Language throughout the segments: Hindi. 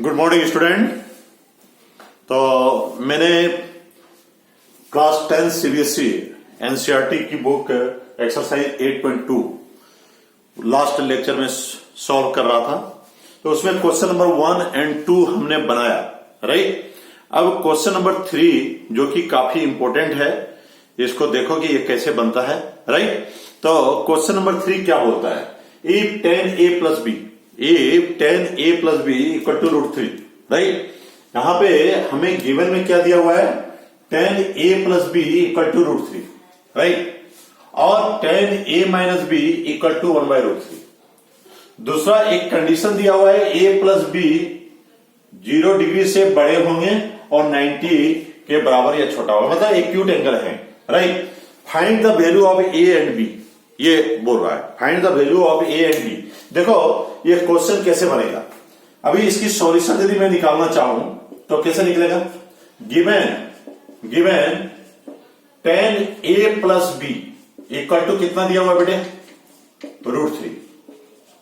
Good morning student. तो मैंने क्लास 10 सीबीएसई एनसीईआरटी की बुक एक्सरसाइज 8.2 लास्ट लेक्चर में सॉल्व कर रहा था। तो उसमें क्वेश्चन नंबर 1 और 2 हमने बनाया, राइट। अब क्वेश्चन नंबर 3 जो कि काफी इंपॉर्टेंट है, इसको देखो कि ये कैसे बनता है, राइट। तो क्वेश्चन नंबर 3 क्या बोलता है, if 10a plus b equal to √3, right. यहां पे हमें गिवन में क्या दिया हुआ है, 10a plus b equal to √3, right, और 10a minus b equal to 1/√3। दूसरा एक कंडीशन दिया हुआ है, a plus b 0 डिग्री से बड़े होंगे और 90 के बराबर या छोटा होगा, मतलब एक्यूट एंगल है, right. Find the value of a and b, ये बोल रहा है, find the value of a and b। देखो ये क्वेश्चन कैसे बनेगा, अभी इसकी सॉल्यूशन यदि मैं निकालना चाहूं तो कैसे निकलेगा, given 10a plus b equal to कितना दिया हुआ बेटे, √3,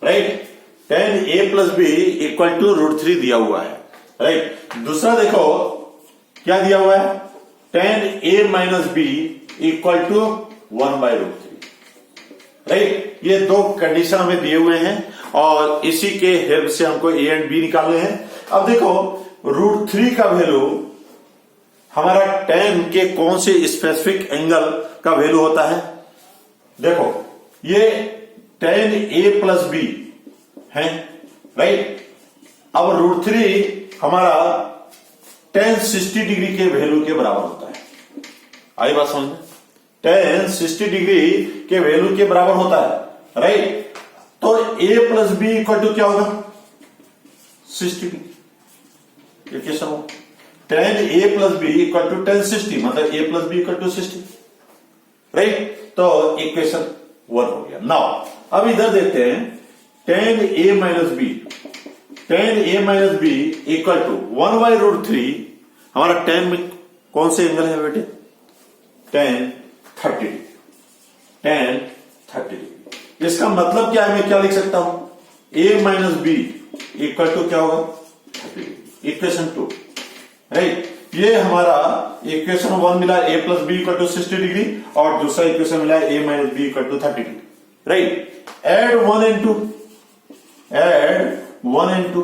right. 10a plus b equal to √3 दिया हुआ है, राइट। दूसरा देखो क्या दिया हुआ है, 10a minus b equal to 1/√3, right. ये दो कंडीशन हमें दिए हुए हैं और इसी के हेल्प से हमको a एंड b निकालने हैं। अब देखो √3 का वैल्यू हमारा 10 के कौन से स्पेसिफिक एंगल का वैल्यू होता है, देखो ये 10a plus b है, राइट। अब √3 हमारा 10 60 डिग्री के वैल्यू के बराबर होता है, आई बात समझ में, 10 60 डिग्री के वैल्यू के बराबर होता है, राइट। तो a plus b equal to क्या होगा, 60 डिग्री, ये कैसा होगा, 10a plus b equal to 1060, मतलब a plus b equal to 60, right. तो इक्वेशन 1 हो गया। नाउ अब इधर देखते हैं 10a minus b equal to 1/√3, हमारा 10 में कौन से एंगल है बेटे, 10 30 डिग्री। इसका मतलब क्या है, मैं क्या लिख सकता हूं, a minus b equal to क्या होगा, 30 डिग्री, इक्वेशन 2, राइट। ये हमारा इक्वेशन 1 मिला, a plus b equal to 60 degree, और दूसरा इक्वेशन मिला a minus b equal to 30 degree, right. Add 1 and 2,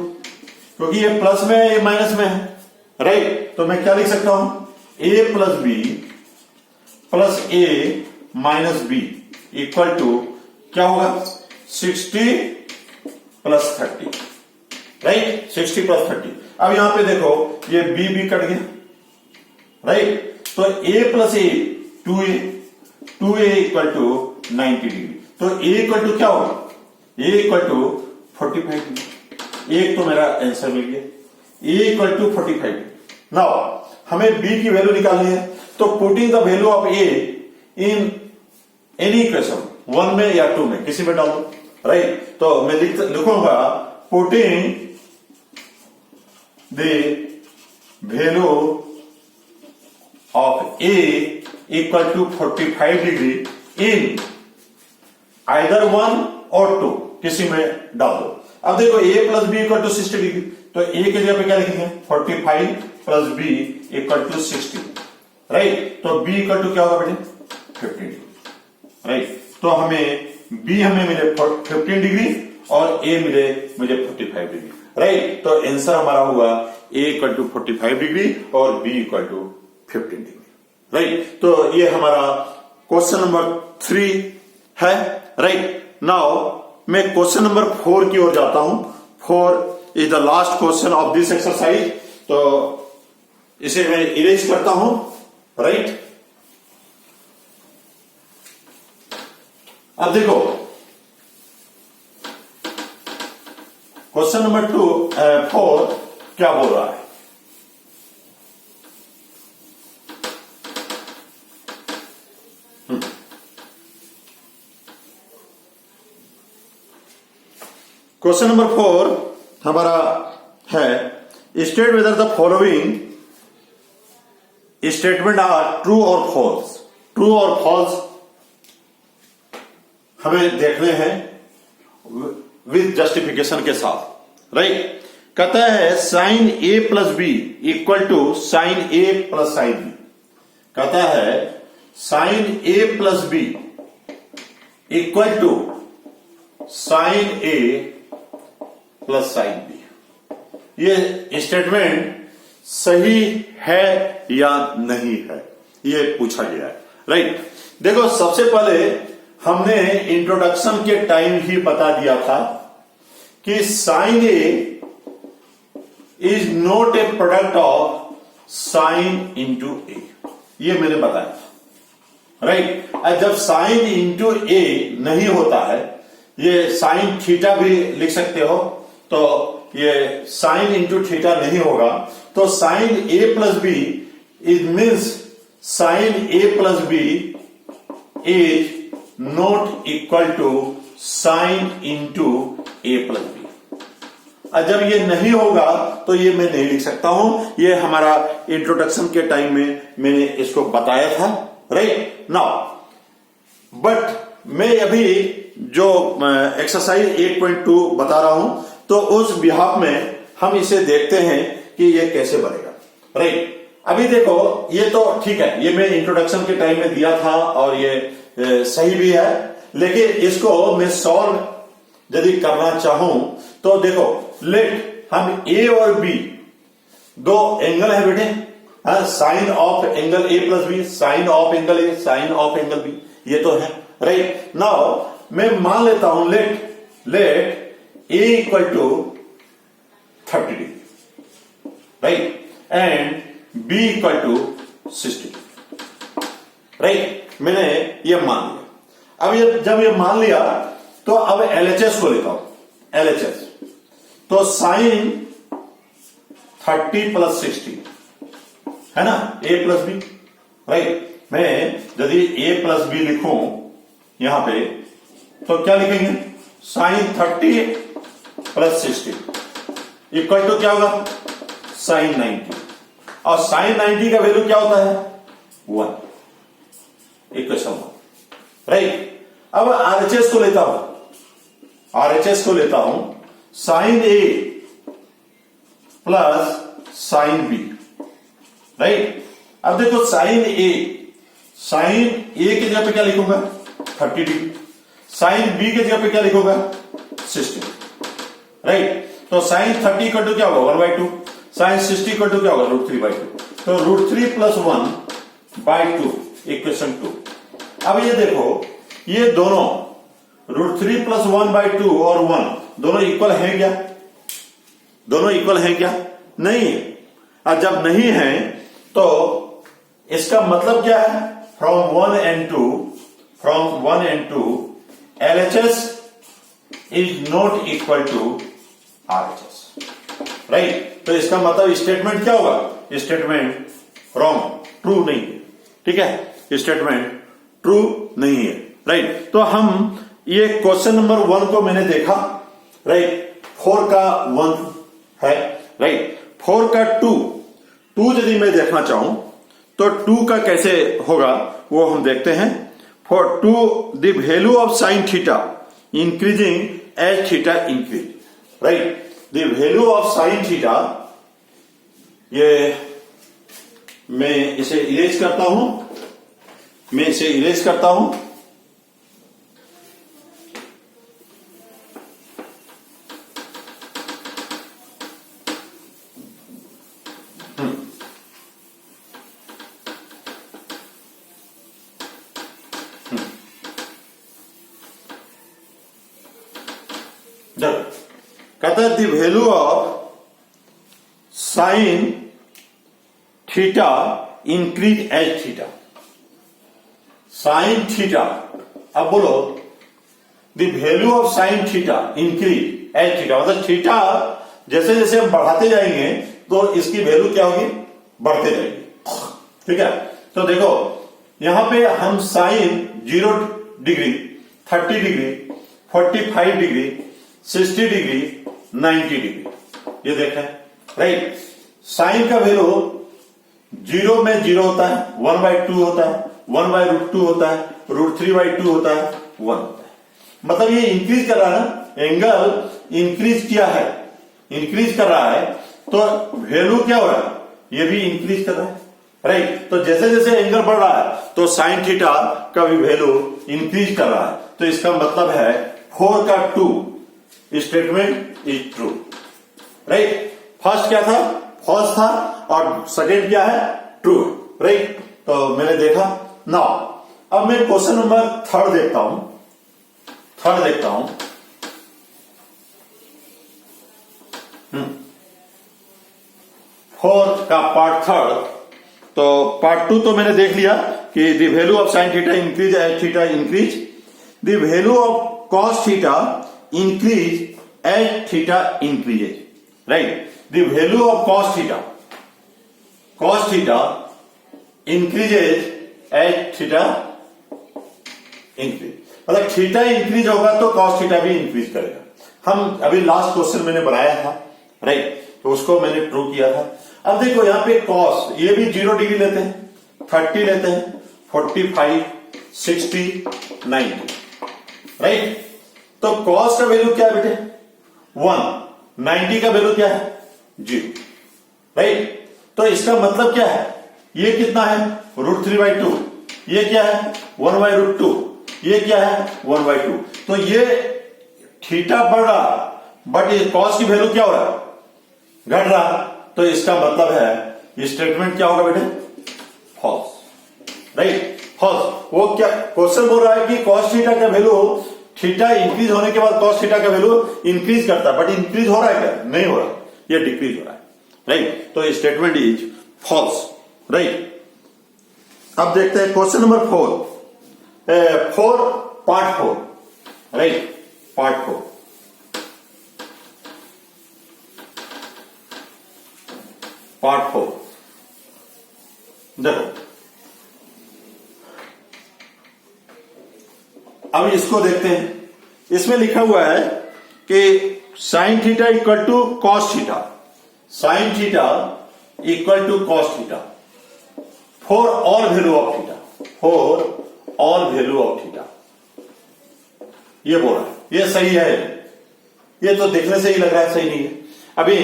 क्योंकि ये प्लस में है, ये माइनस में है, राइट। तो मैं क्या लिख सकता हूं, a plus b plus a minus b equal to क्या होगा, 60 plus 30, राइट, 60 plus 30। अब यहां पे देखो ये b कट गया, राइट। तो a plus a 2a equal to 90 degree. तो a इक्वल टू क्या होगा, a इक्वल टू 45 डिग्री। एक तो मेरा आंसर मिल गया, a equal to 45 degree. Now हमें b की वैल्यू निकालनी है, तो putting the value of a in any equation, 1 में या 2 में, किसी में डाल दो, राइट। तो मैं लिखूंगा putting the value of a equal to 45 degree in either 1 और 2, किसी में डाल दो। अब देखो a plus b equal to 60 degree, तो a के जगह पे क्या लिखेंगे, 45 plus b equal to 60, right. तो b इक्वल टू क्या होगा बेटे, 15 डिग्री, राइट। तो हमें b हमें मिले 15 डिग्री और a मिले मुझे 45 डिग्री, राइट। तो आंसर हमारा हुआ a इक्वल टू 45 डिग्री और b equal to 15 degree, right. तो ये हमारा क्वेश्चन नंबर 3 है, राइट। नाउ मैं क्वेश्चन नंबर 4 की ओर जाता हूं। 4 is the last question of this exercise, तो इसे मैं इरेज करता हूं, राइट। अब देखो क्वेश्चन नंबर 4 क्या बोल रहा है, क्वेश्चन नंबर 4 हमारा है, state whether the following statement are true और फॉल्स। ट्रू और फॉल्स हमें देखने हैं विद जस्टिफिकेशन के साथ, राइट। कहता है sine A plus B equal to sine A plus sine B. कहता है sine A plus B equal to sine A plus sine B. ये स्टेटमेंट सही है या नहीं है, ये पूछा गया है। राइट, देखो सबसे पहले हमने इंट्रोडक्शन के टाइम ही बता दिया था कि sine A is not a product of sine into A, ये मैंने बताया था। राइट, जब साइन इंटू ए नहीं होता है, ये साइन थीटा भी लिख सकते हो, तो ये साइन इंटू थीटा नहीं होगा, तो sine A plus B is means sine A plus B is not equal to sine into A plus B. जब ये नहीं होगा तो ये मैं नहीं लिख सकता हूं, ये हमारा इंट्रोडक्शन के टाइम में मैंने इसको बताया था। राइट नाउ बट मैं अभी जो एक्सरसाइज 8.2 बता रहा हूं, तो उस बिहाफ में हम इसे देखते हैं कि ये कैसे बनेगा। राइट, अभी देखो ये तो ठीक है, ये मैं इंट्रोडक्शन के टाइम में दिया था और ये सही भी है, लेकिन इसको मैं सॉल्व यदि करना चाहूं तो देखो लेट हम ए और बी दो एंगल है बेटे, sine of angle A plus B, sine of angle A, sine of angle B, ये तो है। राइट नाउ मैं मान लेता हूं let A equal to 30 degree, right, and B equal to 60। Right, मैंने ये मान लिया। अब ये जब ये मान लिया तो अब एलएचएस को लेता हूं। एलएचएस तो साइन 30 प्लस 60 है ना, ए प्लस बी। राइट, मैं यदि ए प्लस बी लिखूं यहां पे तो क्या लिखेंगे, साइन 30 प्लस 60 इक्वल टू क्या होगा, साइन 90। और साइन 90 का वैल्यू क्या होता है, 1, इक्वेशन 1। राइट, अब आरएचएस को लेता हूं, आरएचएस को लेता हूं sign A plus sine B. Right, अब देखो साइन ए की जगह पे क्या लिखूंगा, 30 डिग्री, साइन बी की जगह पे क्या लिखूंगा, 60। राइट, तो साइन 30 इक्वल टू क्या होगा, 1/2, साइन 60 इक्वल टू क्या होगा, √3/2, तो √3 + 1/2 इक्वेशन 2। अब ये देखो ये दोनों √3 + 1/2 और 1 दोनों इक्वल हैं क्या, दोनों इक्वल हैं क्या, नहीं है। और जब नहीं है तो इसका मतलब क्या है, from 1 and 2 LHS is not equal to RHS। Right, तो इसका मतलब स्टेटमेंट क्या होगा, स्टेटमेंट रॉन्ग, ट्रू नहीं है। ठीक है, स्टेटमेंट ट्रू नहीं है। राइट, तो हम ये क्वेश्चन नंबर 1 को मैंने देखा। राइट, 4 का 1 है। राइट, 4 का 2 यदि मैं देखना चाहूं तो 2 का कैसे होगा वो हम देखते हैं। For 2 the value of sine theta increasing as theta increase. Right, the value of sine theta, ये मैं इसे इरेज करता हूं, मैं इसे इरेज करता हूं। कहता है the value of sine theta increase as theta. Sine theta, अब बोलो the value of sine theta increase as theta, मतलब थीटा जैसे जैसे हम बढ़ाते जाएंगे तो इसकी वैल्यू क्या होगी, बढ़ते जाएगी। ठीक है, तो देखो यहां पे हम sine 0 degree, 30 degree, 45 degree, 60 degree, 90 degree, ये देखें। राइट, साइन का वैल्यू 0 में 0 होता है, 1/2 होता है, 1/√2 होता है, √3/2 होता है, 1 होता है। मतलब ये इंक्रीज कर रहा है ना, एंगल इंक्रीज किया है, इंक्रीज कर रहा है तो वैल्यू क्या हो रहा है, ये भी इंक्रीज कर रहा है, राइट। तो जैसे जैसे एंगल बढ़ रहा है तो साइन थीटा का भी वैल्यू इंक्रीज कर रहा है। तो इसका मतलब है 4 का 2 statement is true, right. First क्या था, फॉल्स था, और सेकेंड क्या है, ट्रू, राइट। तो मैंने देखा। नाउ अब मैं क्वेश्चन नंबर थर्ड देखता हूं। 4 का पार्ट थर्ड। तो पार्ट 2 तो मैंने देख लिया कि the value of sine theta increase as theta increase, the value of cos theta increase as theta increases, right. The value of cos theta increases as theta increase, मतलब थीटा इंक्रीज होगा तो कॉस थीटा भी इंक्रीज करेगा। हम अभी लास्ट क्वेश्चन मैंने बनाया था, राइट, तो उसको मैंने प्रूव किया था। अब देखो यहां पे कॉस, ये भी 0 डिग्री लेते हैं, 30 लेते हैं, 45, 60, 90, राइट। तो कॉस का वैल्यू क्या है बेटे, 1, 90 का वैल्यू क्या है, 0, राइट। तो इसका मतलब क्या है, ये कितना है, √3/2, ये क्या है 1/√2, ये क्या है 1/2। तो ये थीटा बढ़ रहा बट ये कॉस की वैल्यू क्या हो रहा है, घट रहा। तो इसका मतलब है ये स्टेटमेंट क्या होगा बेटे, फॉल्स, राइट, फॉल्स। वो क्या क्वेश्चन बोल रहा है कि कॉस थीटा का वैल्यू, थीटा इंक्रीज होने के बाद कॉस थीटा का वैल्यू इंक्रीज करता है, बट इंक्रीज हो रहा है क्या, नहीं हो रहा, ये डिक्रीज हो रहा है, राइट। तो स्टेटमेंट इज फॉल्स, राइट। अब देखते हैं question number 4 part 4, right, part 4। देखो अब इसको देखते हैं। इसमें लिखा हुआ है कि sine theta equal to cos theta, sine theta equal to cos theta for all value of theta, for all value of theta, ये बोल रहा है। ये सही है, ये तो देखने से ही लग रहा है सही नहीं है। अभी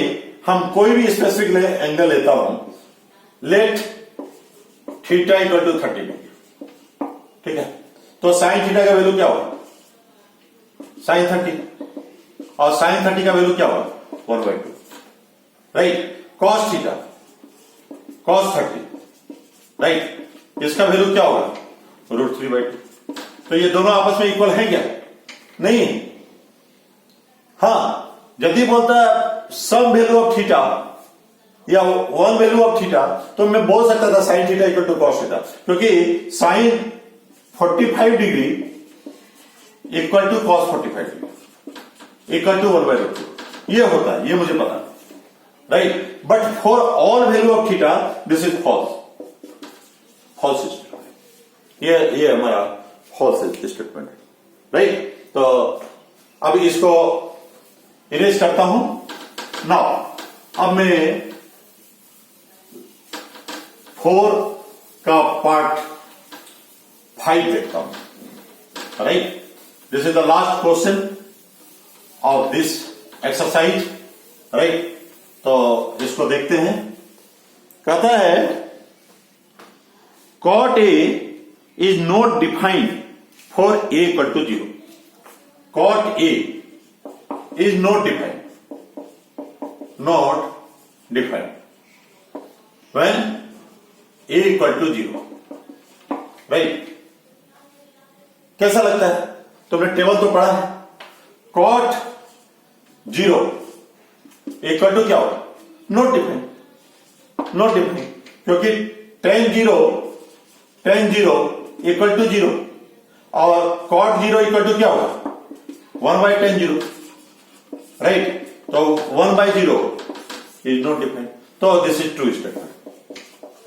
हम कोई भी स्पेसिफिक एंगल लेता हूं, let theta equal to 30 degree, ठीक है। तो साइन थीटा का वैल्यू क्या होगा, साइन 30, और साइन 30 का वैल्यू क्या होगा 1/2, right. Cos theta, cos 30, right, इसका वैल्यू क्या होगा √3/2। तो ये दोनों आपस में इक्वल है क्या, नहीं। हाँ, यदि बोलता है सम वैल्यू ऑफ थीटा या वन वैल्यू ऑफ थीटा, तो मैं बोल सकता था sine theta equal to cos theta, क्योंकि sine 45 degree equal to cos 45 degree equal to 1/2, ये होता है, ये मुझे पता, right. But for all value of theta this is false, false statement, ये हमारा फॉल्स स्टेटमेंट, राइट। तो अब इसको इरेज करता हूं। नाउ अब मैं 4 का पार्ट 5 देखता हूं, right. This is the last question of this exercise, right. तो इसको देखते हैं। कहता है cot A is not defined for A equal to 0. Cot A is not defined when A equal to 0, right. कैसा लगता है, तुमने टेबल तो पढ़ा है। cot 0 इक्वल टू क्या होगा, नॉट डिफाइंड, नॉट डिफाइंड, क्योंकि tan 0 इक्वल टू 0 और cot 0 इक्वल टू क्या होगा 1/tan 0, राइट। तो 1/0 इज नॉट डिफाइंड, तो this is true statement,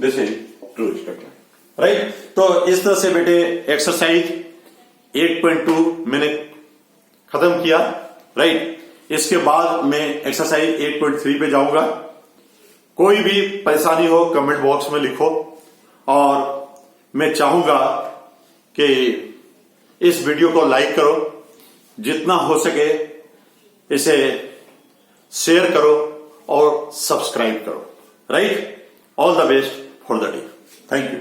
this is true statement, right. तो इस तरह से बेटे एक्सरसाइज 8.2 मैंने खत्म किया, राइट। इसके बाद मैं एक्सरसाइज 8.3 पे जाऊंगा। कोई भी परेशानी हो कमेंट बॉक्स में लिखो, और मैं चाहूंगा कि इस वीडियो को लाइक करो, जितना हो सके इसे शेयर करो और सब्सक्राइब करो। Right, all the best for the day. Thank you.